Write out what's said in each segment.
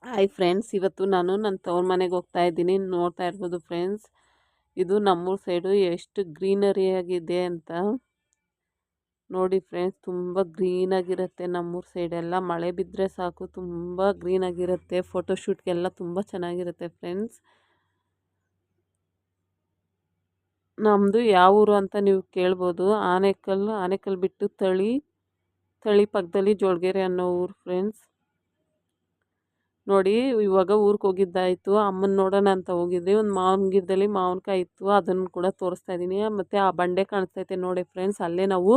Hi friends, ಇವತ್ತು ನಾನು ನನ್ನ ತವ್ರ ಮನೆಗೆ ಹೋಗ್ತಾ ಇದ್ದೀನಿ. ನೋಡ್ತಾ ಇರ್ಬೋದು ಫ್ರೆಂಡ್ಸ್, ಇದು ನಮ್ಮೂರ ಸೈಡು ಎಷ್ಟು ಗ್ರೀನರಿ ಆಗಿದೆ ಅಂತ ನೋಡಿ ಫ್ರೆಂಡ್ಸ್. ತುಂಬ ಗ್ರೀನಾಗಿರುತ್ತೆ ನಮ್ಮೂರ ಸೈಡೆಲ್ಲ. ಮಳೆ ಬಿದ್ದರೆ ಸಾಕು, ತುಂಬ ಗ್ರೀನಾಗಿರುತ್ತೆ. ಫೋಟೋಶೂಟ್ಗೆಲ್ಲ ತುಂಬ ಚೆನ್ನಾಗಿರುತ್ತೆ ಫ್ರೆಂಡ್ಸ್. ನಮ್ಮದು ಯಾವ ಊರು ಅಂತ ನೀವು ಕೇಳ್ಬೋದು. ಆನೇಕಲ್ ಬಿಟ್ಟು ತಳಿ ಪಕ್ಕದಲ್ಲಿ ಜೋಳಗೆರೆ ಅನ್ನೋ ಊರು ಫ್ರೆಂಡ್ಸ್. ನೋಡಿ, ಇವಾಗ ಊರಿಗೆ ಹೋಗಿದ್ದಾಯಿತು. ಅಮ್ಮನ ನೋಡೋಣ ಅಂತ ಹೋಗಿದ್ವಿ. ಒಂದು ಮಾವಿನ ಗಿಡದಲ್ಲಿ ಮಾವಿನಕಾಯಿ ಇತ್ತು, ಅದನ್ನು ಕೂಡ ತೋರಿಸ್ತಾ ಇದ್ದೀನಿ. ಮತ್ತು ಆ ಬಂಡೆ ಕಾಣಿಸ್ತೈತೆ ನೋಡಿ ಫ್ರೆಂಡ್ಸ್, ಅಲ್ಲೇ ನಾವು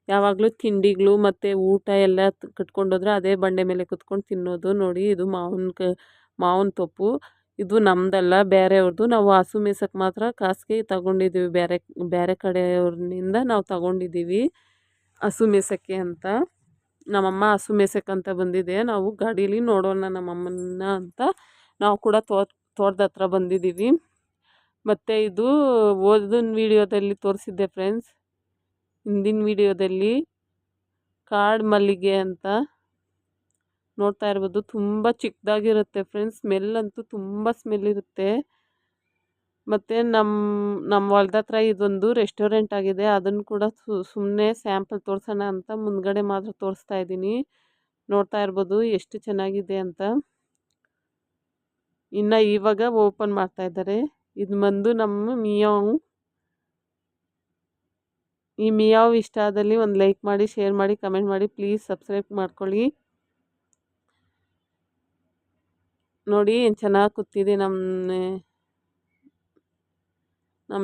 ಯಾವಾಗಲೂ ತಿಂಡಿಗಳು ಮತ್ತು ಊಟ ಎಲ್ಲ ಕಟ್ಕೊಂಡೋದ್ರೆ ಅದೇ ಬಂಡೆ ಮೇಲೆ ಕುತ್ಕೊಂಡು ತಿನ್ನೋದು. ನೋಡಿ, ಇದು ಮಾವಿನ ತೊಪ್ಪು. ಇದು ನಮ್ಮದಲ್ಲ, ಬೇರೆಯವ್ರದ್ದು. ನಾವು ಹಸು ಮೇಯ್ಸೋಕ್ಕೆ ಮಾತ್ರ ಖಾಸಗಿ ತಗೊಂಡಿದ್ದೀವಿ. ಬೇರೆ ಬೇರೆ ಕಡೆಯವ್ರನಿಂದ ನಾವು ತಗೊಂಡಿದ್ದೀವಿ ಹಸು ಮೇಯ್ಸೋಕ್ಕೆ ಅಂತ. ನಮ್ಮಮ್ಮ ಹಸು ಮೇಯ್ಸೋಕ್ಕಂತ ಬಂದಿದೆ. ನಾವು ಗಾಡೀಲಿ ನೋಡೋಣ ನಮ್ಮಮ್ಮನ ಅಂತ ನಾವು ಕೂಡ ತೋಟದ ಹತ್ರ ಬಂದಿದ್ದೀವಿ. ಮತ್ತು ಇದು ಓದಿನ ವೀಡಿಯೋದಲ್ಲಿ ತೋರಿಸಿದ್ದೆ ಫ್ರೆಂಡ್ಸ್, ಹಿಂದಿನ ವೀಡಿಯೋದಲ್ಲಿ ಕಾಡು ಮಲ್ಲಿಗೆ ಅಂತ ನೋಡ್ತಾ ಇರ್ಬೋದು. ತುಂಬ ಚಿಕ್ಕದಾಗಿರುತ್ತೆ ಫ್ರೆಂಡ್ಸ್. ಸ್ಮೆಲ್ ಅಂತೂ ತುಂಬ ಸ್ಮೆಲ್ ಇರುತ್ತೆ. ಮತ್ತು ನಮ್ಮ ಹೊಲ್ದ ಹತ್ರ ಇದೊಂದು ರೆಸ್ಟೋರೆಂಟ್ ಆಗಿದೆ. ಅದನ್ನು ಕೂಡ ಸುಮ್ಮನೆ ಸ್ಯಾಂಪಲ್ ತೋರಿಸೋಣ ಅಂತ ಮುಂದ್ಗಡೆ ಮಾತ್ರ ತೋರಿಸ್ತಾ ಇದ್ದೀನಿ. ನೋಡ್ತಾ ಇರ್ಬೋದು ಎಷ್ಟು ಚೆನ್ನಾಗಿದೆ ಅಂತ. ಇನ್ನು ಇವಾಗ ಓಪನ್ ಮಾಡ್ತಾ ಇದ್ದಾರೆ. ಇದು ಬಂದು ನಮ್ಮ ಮಿಯಾವ್. ಈ ಮಿಯಾವ್ ಇಷ್ಟ ಆದಲ್ಲಿ ಒಂದು ಲೈಕ್ ಮಾಡಿ, ಶೇರ್ ಮಾಡಿ, ಕಮೆಂಟ್ ಮಾಡಿ, ಪ್ಲೀಸ್ ಸಬ್ಸ್ಕ್ರೈಬ್ ಮಾಡ್ಕೊಳ್ಳಿ. ನೋಡಿ ಏನು ಚೆನ್ನಾಗಿ ಕೂತಿದೆ ನಮ್ಮ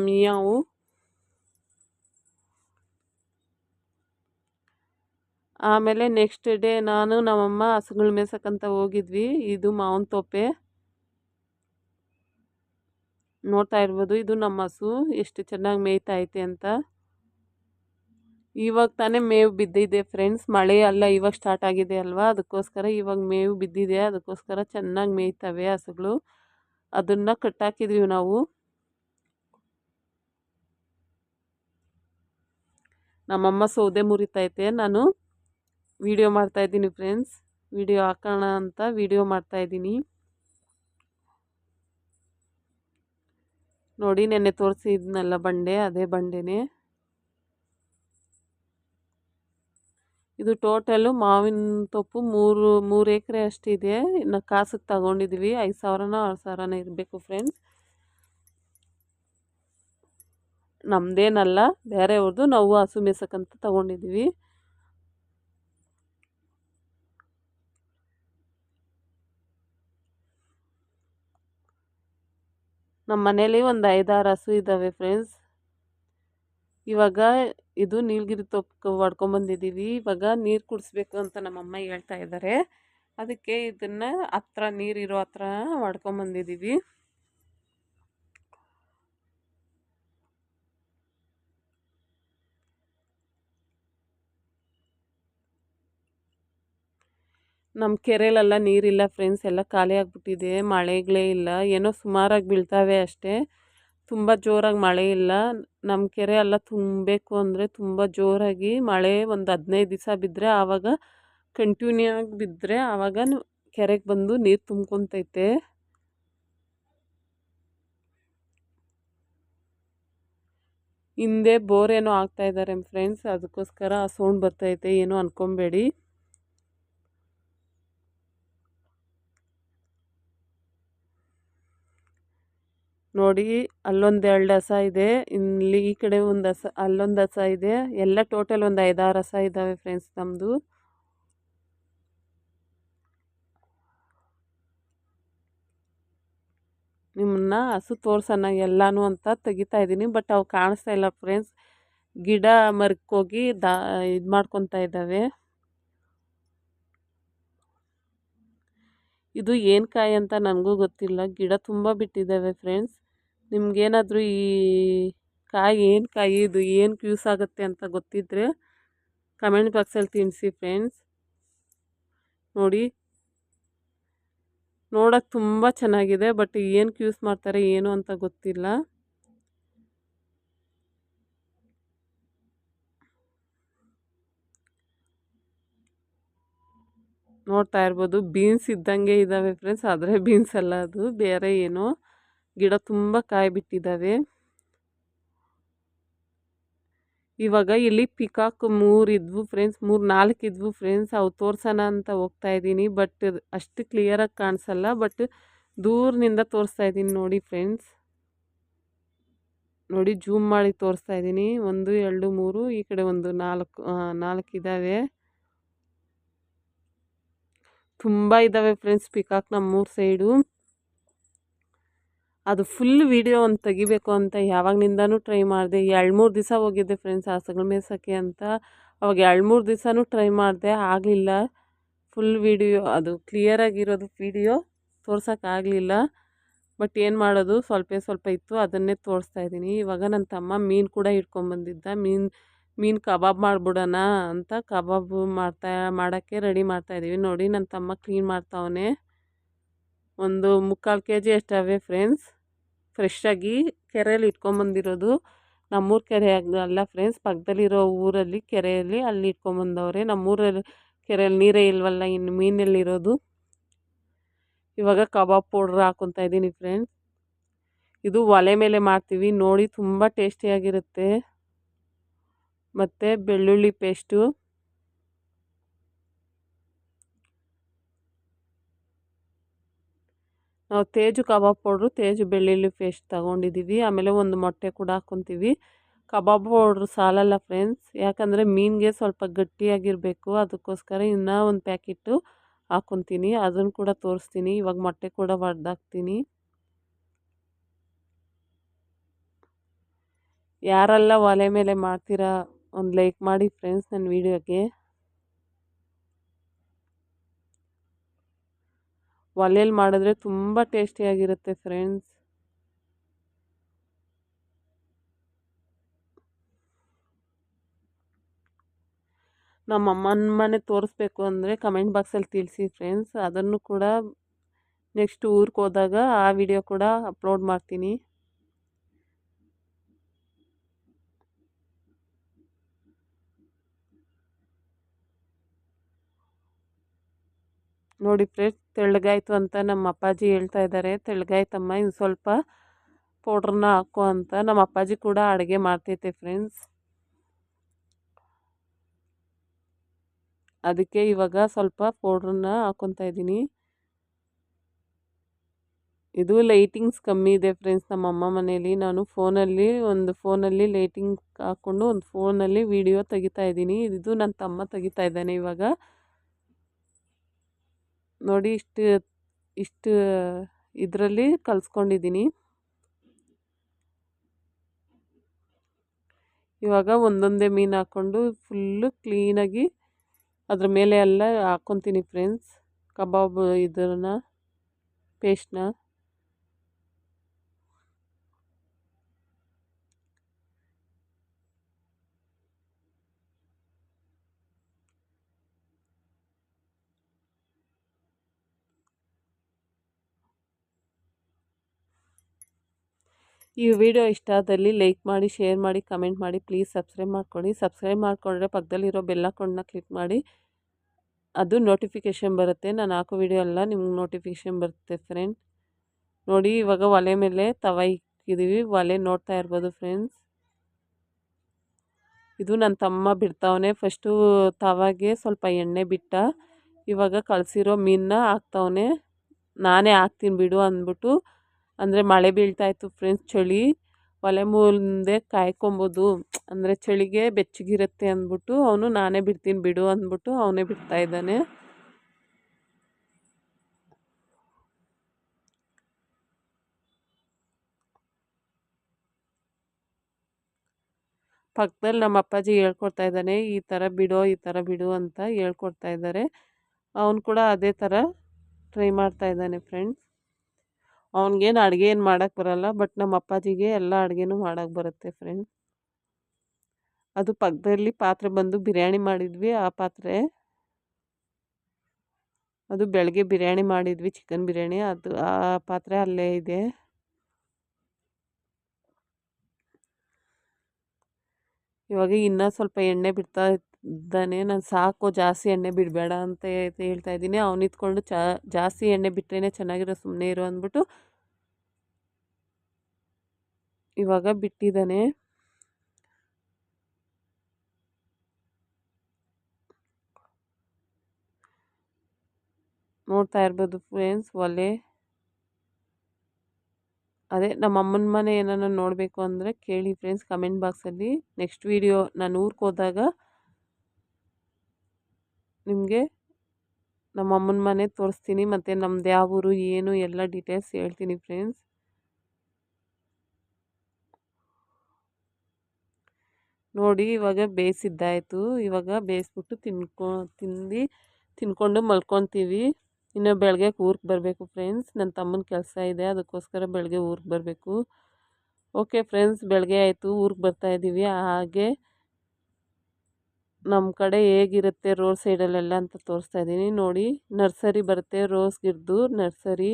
ಮಿಯಾವು. ಆಮೇಲೆ ನೆಕ್ಸ್ಟ್ ಡೇ ನಾನು ನಮ್ಮಮ್ಮ ಹಸುಗಳು ಮೇಯ್ಸಕ್ಕಂತ ಹೋಗಿದ್ವಿ. ಇದು ಮಾವಿನ ತೋಪೆ ನೋಡ್ತಾ ಇರ್ಬೋದು. ಇದು ನಮ್ಮ ಹಸು ಎಷ್ಟು ಚೆನ್ನಾಗಿ ಮೇಯ್ತಾ ಐತೆ ಅಂತ. ಇವಾಗ ತಾನೇ ಮೇವು ಬಿದ್ದಿದೆ ಫ್ರೆಂಡ್ಸ್. ಮಳೆ ಅಲ್ಲ, ಇವಾಗ ಸ್ಟಾರ್ಟ್ ಆಗಿದೆ ಅಲ್ವಾ, ಅದಕ್ಕೋಸ್ಕರ ಇವಾಗ ಮೇವು ಬಿದ್ದಿದೆ. ಅದಕ್ಕೋಸ್ಕರ ಚೆನ್ನಾಗಿ ಮೇಯ್ತವೆ ಹಸುಗಳು. ಅದನ್ನು ಕಟ್ಟಾಕಿದ್ವಿ ನಾವು. ನಮ್ಮಮ್ಮ ಸೌದೆ ಮುರಿತೈತೆ. ನಾನು ವಿಡಿಯೋ ಮಾಡ್ತಾಯಿದ್ದೀನಿ ಫ್ರೆಂಡ್ಸ್. ವಿಡಿಯೋ ಹಾಕೋಣ ಅಂತ ವಿಡಿಯೋ ಮಾಡ್ತಾಯಿದ್ದೀನಿ. ನೋಡಿ, ನೆನ್ನೆ ತೋರಿಸಿದ್ನಲ್ಲ ಬಂಡೆ, ಅದೇ ಬಂಡೆನೇ ಇದು. ಟೋಟಲು ಮಾವಿನ ತೊಪ್ಪು 3 ಎಕರೆ ಅಷ್ಟಿದೆ. ಇನ್ನು ಕಾಸಿಗೆ ತಗೊಂಡಿದ್ವಿ. 5,000ನೋ 6,000ನೋ ಇರಬೇಕು ಫ್ರೆಂಡ್ಸ್. ನಮ್ಮದೇನಲ್ಲ, ಬೇರೆಯವ್ರದ್ದು. ನಾವು ಹಸು ಮೇಯ್ಸಕ್ಕಂತ ತಗೊಂಡಿದ್ವಿ. ನಮ್ಮ ಮನೇಲಿ ಒಂದು 5-6 ಹಸು ಇದ್ದಾವೆ ಫ್ರೆಂಡ್ಸ್. ಇವಾಗ ಇದು ನೀಲಗಿರಿ ತೊಪ್ಪು ಹೊಡ್ಕೊಂಬಂದಿದ್ದೀವಿ. ಇವಾಗ ನೀರು ಕುಡಿಸ್ಬೇಕು ಅಂತ ನಮ್ಮಮ್ಮ ಹೇಳ್ತಾ ಇದ್ದಾರೆ. ಅದಕ್ಕೆ ಇದನ್ನು ಹತ್ರ ನೀರಿರೋ ಹತ್ರ ಹೊಡ್ಕೊಂಬಂದಿದ್ದೀವಿ. ನಮ್ಮ ಕೆರೆಯಲ್ಲೆಲ್ಲ ನೀರಿಲ್ಲ ಫ್ರೆಂಡ್ಸ್, ಎಲ್ಲ ಖಾಲಿ ಆಗಿಬಿಟ್ಟಿದೆ. ಮಳೆಗಳೇ ಇಲ್ಲ, ಏನೋ ಸುಮಾರಾಗಿ ಬೀಳ್ತಾವೆ ಅಷ್ಟೇ. ತುಂಬ ಜೋರಾಗಿ ಮಳೆ ಇಲ್ಲ. ನಮ್ಮ ಕೆರೆ ಎಲ್ಲ ತುಂಬಬೇಕು ಅಂದರೆ ತುಂಬ ಜೋರಾಗಿ ಮಳೆ ಒಂದು 15 ದಿವಸ ಬಿದ್ದರೆ, ಆವಾಗ ಕಂಟಿನ್ಯೂ ಆಗಿ ಬಿದ್ದರೆ ಆವಾಗ ಕೆರೆಗೆ ಬಂದು ನೀರು ತುಂಬ್ಕೊತೈತೆ. ಹಿಂದೆ ಬೋರ್ ಏನೋ ಆಗ್ತಾ ಇದ್ದಾರೆ ಫ್ರೆಂಡ್ಸ್, ಅದಕ್ಕೋಸ್ಕರ ಆ ಸೌಂಡ್ ಬರ್ತೈತೆ, ಏನೋ ಅನ್ಕೊಬೇಡಿ. ನೋಡಿ, ಅಲ್ಲೊಂದು 2 ಹಸ ಇದೆ, ಇಲ್ಲಿ ಈ ಕಡೆ ಒಂದು ಹಸ, ಅಲ್ಲೊಂದು ಹಸ ಇದೆ. ಎಲ್ಲ ಟೋಟಲ್ ಒಂದು 5-6 ಹಸ ಇದ್ದಾವೆ ಫ್ರೆಂಡ್ಸ್ ನಮ್ಮದು. ನಿಮ್ಮನ್ನ ಹಸು ತೋರ್ಸೋಣ ಎಲ್ಲನೂ ಅಂತ ತೆಗಿತಾ ಇದ್ದೀನಿ. ಬಟ್ ಅವು ಕಾಣಿಸ್ತಾ ಇಲ್ಲ ಫ್ರೆಂಡ್ಸ್. ಗಿಡ ಮರಕ್ಕೋಗಿ ಇದು ಮಾಡ್ಕೊತಾ ಇದ್ದಾವೆ. ಇದು ಏನು ಕಾಯಿ ಅಂತ ನನಗೂ ಗೊತ್ತಿಲ್ಲ. ಗಿಡ ತುಂಬ ಬಿಟ್ಟಿದ್ದಾವೆ ಫ್ರೆಂಡ್ಸ್. ನಿಮ್ಗೇನಾದರೂ ಈ ಕಾಯಿ ಏನು ಕಾಯಿ, ಇದು ಏನಕ್ಕೆ ಯೂಸ್ ಆಗುತ್ತೆ ಅಂತ ಗೊತ್ತಿದ್ದರೆ ಕಮೆಂಟ್ ಬಾಕ್ಸಲ್ಲಿ ತಿಳಿಸಿ ಫ್ರೆಂಡ್ಸ್. ನೋಡಿ, ನೋಡೋಕ್ಕೆ ತುಂಬ ಚೆನ್ನಾಗಿದೆ. ಬಟ್ ಏನಕ್ಕೆ ಯೂಸ್ ಮಾಡ್ತಾರೆ ಏನು ಅಂತ ಗೊತ್ತಿಲ್ಲ. ನೋಡ್ತಾ ಇರ್ಬೋದು ಬೀನ್ಸ್ ಇದ್ದಂಗೆ ಇದ್ದಾವೆ ಫ್ರೆಂಡ್ಸ್, ಆದರೆ ಬೀನ್ಸ್ ಅಲ್ಲ, ಅದು ಬೇರೆ ಏನೋ. ಗಿಡ ತುಂಬ ಕಾಯಿ ಬಿಟ್ಟಿದ್ದಾವೆ. ಇವಾಗ ಇಲ್ಲಿ ಪಿಕಾಕ್ 3 ಇದ್ವು ಫ್ರೆಂಡ್ಸ್, 4 ಇದ್ವು ಫ್ರೆಂಡ್ಸ್. ಅವು ತೋರ್ಸೋಣ ಅಂತ ಹೋಗ್ತಾ ಇದ್ದೀನಿ, ಬಟ್ ಅಷ್ಟು ಕ್ಲಿಯರಾಗಿ ಕಾಣಿಸಲ್ಲ. ಬಟ್ ದೂರದಿಂದ ತೋರಿಸ್ತಾ ಇದ್ದೀನಿ ನೋಡಿ ಫ್ರೆಂಡ್ಸ್. ನೋಡಿ ಜೂಮ್ ಮಾಡಿ ತೋರಿಸ್ತಾ ಇದ್ದೀನಿ. 1 2 3, ಈ ಕಡೆ ಒಂದು 4 ಇದ್ದಾವೆ. ತುಂಬ ಇದ್ದಾವೆ ಫ್ರೆಂಡ್ಸ್ ಪಿಕಾಕ್ ನಮ್ಮೂರ ಸೈಡು. ಅದು ಫುಲ್ ವೀಡಿಯೋ ಒಂದು ತೆಗಿಬೇಕು ಅಂತ ಯಾವಾಗಲಿಂದನೂ ಟ್ರೈ ಮಾಡಿದೆ. 2-3 ದಿವಸ ಹೋಗಿದ್ದೆ ಫ್ರೆಂಡ್ಸ್ ಹಸುಗಳು ಮೇಯ್ಸೋಕ್ಕೆ ಅಂತ. ಅವಾಗ 2-3 ದಿವಸನೂ ಟ್ರೈ ಮಾಡಿದೆ, ಆಗಲಿಲ್ಲ. ಫುಲ್ ವೀಡಿಯೋ ಅದು ಕ್ಲಿಯರಾಗಿರೋದು ವೀಡಿಯೋ ತೋರ್ಸೋಕ್ಕಾಗಲಿಲ್ಲ. ಬಟ್ ಏನು ಮಾಡೋದು, ಸ್ವಲ್ಪ ಇತ್ತು, ಅದನ್ನೇ ತೋರಿಸ್ತಾ ಇದ್ದೀನಿ. ಇವಾಗ ನನ್ನ ತಮ್ಮ ಮೀನು ಕೂಡ ಇಟ್ಕೊಂಬಂದಿದ್ದ. ಮೀನು ಕಬಾಬ್ ಮಾಡಿಬಿಡೋಣ ಅಂತ ಕಬಾಬ್ ಮಾಡೋಕ್ಕೆ ರೆಡಿ ಮಾಡ್ತಾಯಿದ್ದೀವಿ. ನೋಡಿ ನನ್ನ ತಮ್ಮ ಕ್ಲೀನ್ ಮಾಡ್ತಾವನೆ. ಒಂದು 3/4 kg ಅಷ್ಟವೆ ಫ್ರೆಂಡ್ಸ್. ಫ್ರೆಶ್ಶಾಗಿ ಕೆರೆಯಲ್ಲಿ ಇಟ್ಕೊಂಬಂದಿರೋದು. ನಮ್ಮೂರ ಕೆರೆ ಅಲ್ಲ ಫ್ರೆಂಡ್ಸ್, ಪಕ್ಕದಲ್ಲಿರೋ ಊರಲ್ಲಿ ಕೆರೆಯಲ್ಲಿ ಅಲ್ಲಿ ಇಟ್ಕೊಂಬಂದವ್ರೆ. ನಮ್ಮೂರಲ್ಲಿ ಕೆರೆಯಲ್ಲಿ ನೀರೇ ಇಲ್ವಲ್ಲ, ಇನ್ನು ಮೀನೆಲ್ಲಿರೋದು. ಇವಾಗ ಕಬಾಬ್ ಪೌಡ್ರ್ ಹಾಕ್ಕೊತಾ ಇದ್ದೀನಿ ಫ್ರೆಂಡ್ಸ್. ಇದು ಒಲೆ ಮೇಲೆ ಮಾಡ್ತೀವಿ ನೋಡಿ, ತುಂಬ ಟೇಸ್ಟಿಯಾಗಿರುತ್ತೆ. ಮತ್ತು ಬೆಳ್ಳುಳ್ಳಿ ಪೇಸ್ಟು, ನಾವು ತೇಜು ಕಬಾಬ್ ಪೌಡ್ರು, ತೇಜು ಬೆಳ್ಳುಳ್ಳಿ ಪೇಸ್ಟ್ ತೊಗೊಂಡಿದ್ದೀವಿ. ಆಮೇಲೆ ಒಂದು ಮೊಟ್ಟೆ ಕೂಡ ಹಾಕ್ಕೊತೀವಿ. ಕಬಾಬ್ ಪೌಡ್ರು ಸಾಲಲ್ಲ ಫ್ರೆಂಡ್ಸ್, ಯಾಕಂದರೆ ಮೀನಿಗೆ ಸ್ವಲ್ಪ ಗಟ್ಟಿಯಾಗಿರಬೇಕು. ಅದಕ್ಕೋಸ್ಕರ ಇನ್ನೂ ಒಂದು ಪ್ಯಾಕೆಟು ಹಾಕ್ಕೊತೀನಿ, ಅದನ್ನು ಕೂಡ ತೋರಿಸ್ತೀನಿ. ಇವಾಗ ಮೊಟ್ಟೆ ಕೂಡ ಒಡೆದಾಕ್ತೀನಿ. ಯಾರೆಲ್ಲ ಒಲೆ ಮೇಲೆ ಮಾಡ್ತೀರಾ ಒಂದು ಲೈಕ್ ಮಾಡಿ ಫ್ರೆಂಡ್ಸ್ ನನ್ನ ವೀಡಿಯೋಗೆ. ಒಲೆಯಲ್ಲಿ ಮಾಡಿದ್ರೆ ತುಂಬ ಟೇಸ್ಟಿಯಾಗಿರುತ್ತೆ ಫ್ರೆಂಡ್ಸ್. ನಮ್ಮ ಅಮ್ಮನ ಮನೆ ತೋರಿಸ್ಬೇಕು ಅಂದರೆ ಕಮೆಂಟ್ ಬಾಕ್ಸಲ್ಲಿ ತಿಳಿಸಿ ಫ್ರೆಂಡ್ಸ್. ಅದನ್ನು ಕೂಡ ನೆಕ್ಸ್ಟ್ ಊರಿಗೆ ಹೋದಾಗ ಆ ವಿಡಿಯೋ ಕೂಡ ಅಪ್ಲೋಡ್ ಮಾಡ್ತೀನಿ. ನೋಡಿ ಫ್ರೆಂಡ್ಸ್, ತೆಳ್ಳಗಾಯ್ತು ಅಂತ ನಮ್ಮ ಅಪ್ಪಾಜಿ ಹೇಳ್ತಾ ಇದ್ದಾರೆ. ತೆಳ್ಳಗಾಯ್ತಮ್ಮ, ಇನ್ನು ಸ್ವಲ್ಪ ಪೌಡ್ರನ್ನ ಹಾಕೋ ಅಂತ. ನಮ್ಮ ಅಪ್ಪಾಜಿ ಕೂಡ ಅಡುಗೆ ಮಾಡ್ತೈತೆ ಫ್ರೆಂಡ್ಸ್. ಅದಕ್ಕೆ ಇವಾಗ ಸ್ವಲ್ಪ ಪೌಡ್ರನ್ನ ಹಾಕ್ಕೊತಾ ಇದ್ದೀನಿ. ಇದು ಲೈಟಿಂಗ್ಸ್ ಕಮ್ಮಿ ಇದೆ ಫ್ರೆಂಡ್ಸ್ ನಮ್ಮ ಅಮ್ಮ ಮನೇಲಿ. ನಾನು ಒಂದು ಫೋನಲ್ಲಿ ಲೈಟಿಂಗ್ ಹಾಕ್ಕೊಂಡು ಒಂದು ಫೋನಲ್ಲಿ ವಿಡಿಯೋ ತೆಗಿತಾ ಇದ್ದೀನಿ. ಇದು ನನ್ನ ತಮ್ಮ ತೆಗಿತಾ ಇದ್ದಾನೆ ಇವಾಗ. ನೋಡಿ ಇಷ್ಟು ಇದರಲ್ಲಿ ಕಲಿಸ್ಕೊಂಡಿದ್ದೀನಿ. ಇವಾಗ ಒಂದೊಂದೇ ಮೀನು ಹಾಕ್ಕೊಂಡು ಫುಲ್ಲು ಕ್ಲೀನಾಗಿ ಅದ್ರ ಮೇಲೆ ಎಲ್ಲ ಹಾಕ್ಕೊತೀನಿ ಫ್ರೆಂಡ್ಸ್, ಕಬಾಬ್ ಇದನ್ನ ಪೇಸ್ಟ್ನ. ಈ ವಿಡಿಯೋ ಇಷ್ಟ ಆದಲ್ಲಿ ಲೈಕ್ ಮಾಡಿ, ಶೇರ್ ಮಾಡಿ, ಕಮೆಂಟ್ ಮಾಡಿ. ಪ್ಲೀಸ್ ಸಬ್ಸ್ಕ್ರೈಬ್ ಮಾಡ್ಕೊಳ್ಳಿ. ಸಬ್ಸ್ಕ್ರೈಬ್ ಮಾಡಿಕೊಂಡ್ರೆ ಪಕ್ಕದಲ್ಲಿರೋ ಬೆಲ್ ಐಕಾನ್ನ ಕ್ಲಿಕ್ ಮಾಡಿ, ಅದು ನೋಟಿಫಿಕೇಷನ್ ಬರುತ್ತೆ. ನಾನು ಹಾಕೋ ವಿಡಿಯೋ ಎಲ್ಲ ನಿಮ್ಗೆ ನೋಟಿಫಿಕೇಷನ್ ಬರುತ್ತೆ ಫ್ರೆಂಡ್. ನೋಡಿ ಇವಾಗ ಒಲೆ ಮೇಲೆ ತವ ಇಕ್ಕಿದ್ದೀವಿ. ಒಲೆ ನೋಡ್ತಾ ಇರ್ಬೋದು ಫ್ರೆಂಡ್ಸ್. ಇದು ನನ್ನ ತಮ್ಮ ಬಿಡ್ತಾವನೆ. ಫಸ್ಟು ತವಾಗೆ ಸ್ವಲ್ಪ ಎಣ್ಣೆ ಬಿಟ್ಟ, ಇವಾಗ ಕಲಸಿರೋ ಮೀನನ್ನ ಹಾಕ್ತಾವನೆ. ನಾನೇ ಹಾಕ್ತೀನಿ ಬಿಡು ಅಂದ್ಬಿಟ್ಟು, ಅಂದರೆ ಮಳೆ ಬೀಳ್ತಾಯಿತ್ತು ಫ್ರೆಂಡ್ಸ್, ಚಳಿ. ಒಲೆ ಮುಂದೆ ಕಾಯ್ಕೊಬೋದು, ಅಂದರೆ ಚಳಿಗೆ ಬೆಚ್ಚಗಿರುತ್ತೆ ಅಂದ್ಬಿಟ್ಟು ಅವನು ನಾನೇ ಬಿಡ್ತೀನಿ ಬಿಡು ಅಂದ್ಬಿಟ್ಟು ಅವನೇ ಬಿಡ್ತಾ ಇದ್ದಾನೆ. ಪಕ್ಕದಲ್ಲಿ ನಮ್ಮ ಅಪ್ಪಾಜಿ ಹೇಳ್ಕೊಡ್ತಾ ಇದ್ದಾನೆ, ಈ ಥರ ಬಿಡು ಅಂತ ಹೇಳ್ಕೊಡ್ತಾ ಇದ್ದಾರೆ. ಅವನು ಕೂಡ ಅದೇ ಥರ ಟ್ರೈ ಮಾಡ್ತಾ ಇದ್ದಾನೆ ಫ್ರೆಂಡ್ಸ್. ಅವನಿಗೇನು ಅಡುಗೆ ಏನು ಮಾಡೋಕ್ಕೆ ಬರಲ್ಲ, ಬಟ್ ನಮ್ಮ ಅಪ್ಪಾಜಿಗೆ ಎಲ್ಲ ಅಡುಗೆನೂ ಮಾಡೋಕ್ಕೆ ಬರುತ್ತೆ ಫ್ರೆಂಡ್ಸ್. ಅದು ಪಕ್ಕದಲ್ಲಿ ಪಾತ್ರೆ ಬಂದು ಬಿರಿಯಾನಿ ಮಾಡಿದ್ವಿ, ಆ ಪಾತ್ರೆ. ಅದು ಬೆಳಗ್ಗೆ ಬಿರಿಯಾನಿ ಮಾಡಿದ್ವಿ, ಚಿಕನ್ ಬಿರಿಯಾನಿ. ಅದು ಆ ಪಾತ್ರೆ ಅಲ್ಲೇ ಇದೆ. ಇವಾಗ ಇನ್ನೂ ಸ್ವಲ್ಪ ಎಣ್ಣೆ ಇದ್ದಾನೆ. ನಾನು ಸಾಕು ಜಾಸ್ತಿ ಎಣ್ಣೆ ಬಿಡಬೇಡ ಅಂತ ಹೇಳ್ತಾ ಇದ್ದೀನಿ. ಅವನಿತ್ಕೊಂಡು ಜಾಸ್ತಿ ಎಣ್ಣೆ ಬಿಟ್ರೇ ಚೆನ್ನಾಗಿರೋ, ಸುಮ್ಮನೆ ಇರು ಅಂದ್ಬಿಟ್ಟು ಇವಾಗ ಬಿಟ್ಟಿದ್ದಾನೆ. ನೋಡ್ತಾ ಇರ್ಬೋದು ಫ್ರೆಂಡ್ಸ್ ಒಲೆ. ಅದೇ ನಮ್ಮ ಅಮ್ಮನ ಮನೆ ಏನಾನ ನೋಡಬೇಕು ಅಂದರೆ ಕೇಳಿ ಫ್ರೆಂಡ್ಸ್ ಕಮೆಂಟ್ ಬಾಕ್ಸಲ್ಲಿ. ನೆಕ್ಸ್ಟ್ ವೀಡಿಯೋ ನಾನು ಊರಿಗೆ ಹೋದಾಗ ನಿಮಗೆ ನಮ್ಮ ಅಮ್ಮನ ಮನೆ ತೋರಿಸ್ತೀನಿ, ಮತ್ತು ನಮ್ದು ಯಾವ ಊರು ಏನು ಎಲ್ಲ ಡೀಟೇಲ್ಸ್ ಹೇಳ್ತೀನಿ ಫ್ರೆಂಡ್ಸ್. ನೋಡಿ ಇವಾಗ ಬೇಯಿಸಿದ್ದಾಯಿತು. ಇವಾಗ ಬೇಯಿಸ್ಬಿಟ್ಟು ತಿನ್ಕೊಂಡು ಮಲ್ಕೊತೀವಿ. ಇನ್ನು ಬೆಳಗ್ಗೆ ಊರಿಗೆ ಬರಬೇಕು ಫ್ರೆಂಡ್ಸ್. ನನ್ನ ತಮ್ಮನ ಕೆಲಸ ಇದೆ, ಅದಕ್ಕೋಸ್ಕರ ಬೆಳಗ್ಗೆ ಊರಿಗೆ ಬರಬೇಕು. ಓಕೆ ಫ್ರೆಂಡ್ಸ್, ಬೆಳಗ್ಗೆ ಆಯಿತು, ಊರಿಗೆ ಬರ್ತಾಯಿದ್ದೀವಿ. ಹಾಗೆ ನಮ್ಮ ಕಡೆ ಹೇಗಿರುತ್ತೆ ರೋಡ್ ಸೈಡಲ್ಲೆಲ್ಲ ಅಂತ ತೋರಿಸ್ತಾ ಇದ್ದೀನಿ. ನೋಡಿ ನರ್ಸರಿ ಬರುತ್ತೆ, ರೋಸ್ ಗಿಡದ್ದು ನರ್ಸರಿ,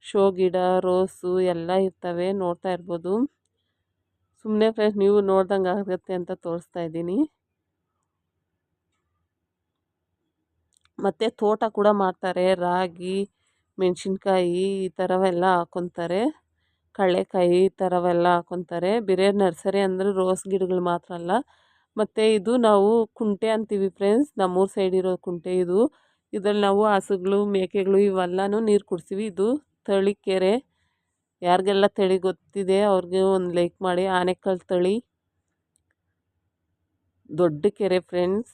ಶೋ ಗಿಡ, ರೋಸು ಎಲ್ಲ ಇರ್ತವೆ, ನೋಡ್ತಾ ಇರ್ಬೋದು. ಸುಮ್ಮನೆ ಫ್ರೆಂಡ್ಸ್ ನೀವು ನೋಡ್ದಂಗೆ ಆಗುತ್ತೆ ಅಂತ ತೋರಿಸ್ತಾ ಇದ್ದೀನಿ. ಮತ್ತು ತೋಟ ಕೂಡ ಮಾಡ್ತಾರೆ, ರಾಗಿ, ಮೆಣಸಿನ್ಕಾಯಿ ಈ ಥರವೆಲ್ಲ ಹಾಕ್ಕೊತಾರೆ, ಕಡಲೆಕಾಯಿ ಈ ಥರವೆಲ್ಲ ಹಾಕ್ಕೊತಾರೆ. ಬೇರೆ ನರ್ಸರಿ ಅಂದರೆ ರೋಸ್ ಗಿಡಗಳು ಮಾತ್ರ ಅಲ್ಲ. ಮತ್ತು ಇದು ನಾವು ಕುಂಟೆ ಅಂತೀವಿ ಫ್ರೆಂಡ್ಸ್, ನಮ್ಮೂರ ಸೈಡ್ ಇರೋ ಕುಂಟೆ ಇದು. ಇದರಲ್ಲಿ ನಾವು ಹಸುಗಳು, ಮೇಕೆಗಳು ಇವೆಲ್ಲನೂ ನೀರು ಕುಡಿಸ್ತೀವಿ. ಇದು ತಳಿಕೆರೆ. ಯಾರಿಗೆಲ್ಲ ತಳಿ ಗೊತ್ತಿದೆ ಅವ್ರಿಗೆ ಒಂದು ಲೈಕ್ ಮಾಡಿ. ಆನೆಕಲ್ ತಳಿ, ದೊಡ್ಡ ಕೆರೆ ಫ್ರೆಂಡ್ಸ್,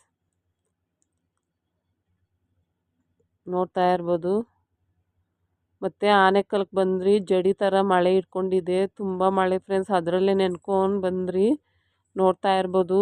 ನೋಡ್ತಾ ಇರ್ಬೋದು. ಮತ್ತು ಆನೆಕಲ್ಗೆ ಬಂದ್ರಿ, ಜಡಿ ಥರ ಮಳೆ ಇಟ್ಕೊಂಡಿದೆ, ತುಂಬ ಮಳೆ ಫ್ರೆಂಡ್ಸ್, ಅದರಲ್ಲೇ ನೆನ್ಕೊಂಡು ಬಂದ್ರಿ, ನೋಡ್ತಾ ಇರ್ಬೋದು.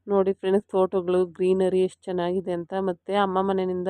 ನೋಡಿ ಫ್ರೆಂಡ್ಸ್ ತೋಟಗಳು ಗ್ರೀನರಿ ಎಷ್ಟು ಚೆನ್ನಾಗಿದೆ ಅಂತ. ಮತ್ತು ಅಮ್ಮ ಮನೆಯಿಂದ